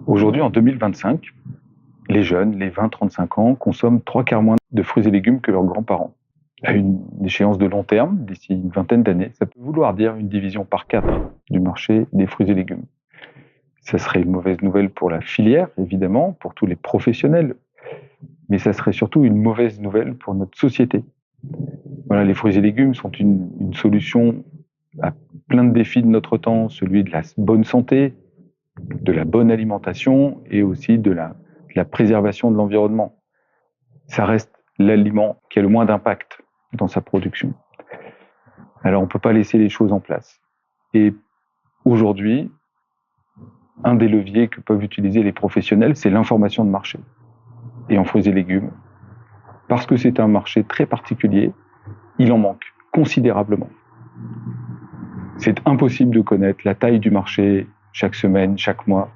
Aujourd'hui, en 2025, les jeunes, les 20-35 ans, consomment 3 quarts moins de fruits et légumes que leurs grands-parents. À une échéance de long terme, d'ici une vingtaine d'années, ça peut vouloir dire une division par 4 du marché des fruits et légumes. Ça serait une mauvaise nouvelle pour la filière, évidemment, pour tous les professionnels, mais ça serait surtout une mauvaise nouvelle pour notre société. Voilà, les fruits et légumes sont une solution à plein de défis de notre temps, celui de la bonne santé, de la bonne alimentation et aussi de la préservation de l'environnement. Ça reste l'aliment qui a le moins d'impact dans sa production. Alors on ne peut pas laisser les choses en place. Et aujourd'hui, un des leviers que peuvent utiliser les professionnels, c'est l'information de marché. Et en fruits et légumes, parce que c'est un marché très particulier, il en manque considérablement. C'est impossible de connaître la taille du marché chaque semaine, chaque mois.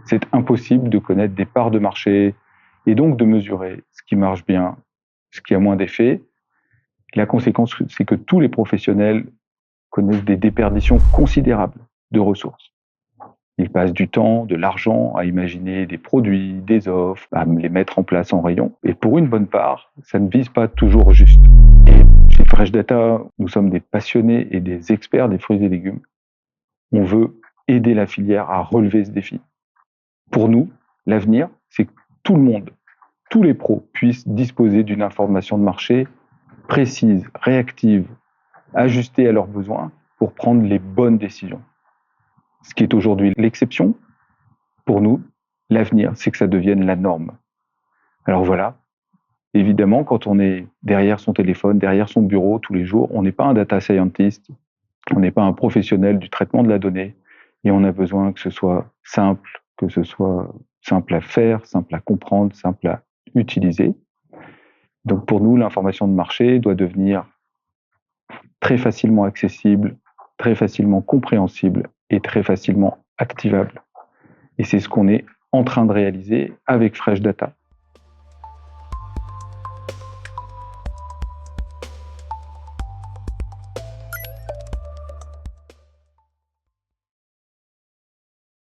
C'est impossible de connaître des parts de marché et donc de mesurer ce qui marche bien, ce qui a moins d'effet. La conséquence, c'est que tous les professionnels connaissent des déperditions considérables de ressources. Ils passent du temps, de l'argent à imaginer des produits, des offres, à les mettre en place en rayon. Et pour une bonne part, ça ne vise pas toujours juste. Et chez Fresh Data, nous sommes des passionnés et des experts des fruits et légumes. On veut aider la filière à relever ce défi. Pour nous, l'avenir, c'est que tout le monde, tous les pros, puissent disposer d'une information de marché précise, réactive, ajustée à leurs besoins pour prendre les bonnes décisions. Ce qui est aujourd'hui l'exception, pour nous, l'avenir, c'est que ça devienne la norme. Alors voilà, évidemment, quand on est derrière son téléphone, derrière son bureau tous les jours, on n'est pas un data scientist, on n'est pas un professionnel du traitement de la donnée, et on a besoin que ce soit simple, que ce soit simple à faire, simple à comprendre, simple à utiliser. Donc pour nous, l'information de marché doit devenir très facilement accessible, très facilement compréhensible et très facilement activable. Et c'est ce qu'on est en train de réaliser avec Fresh Data.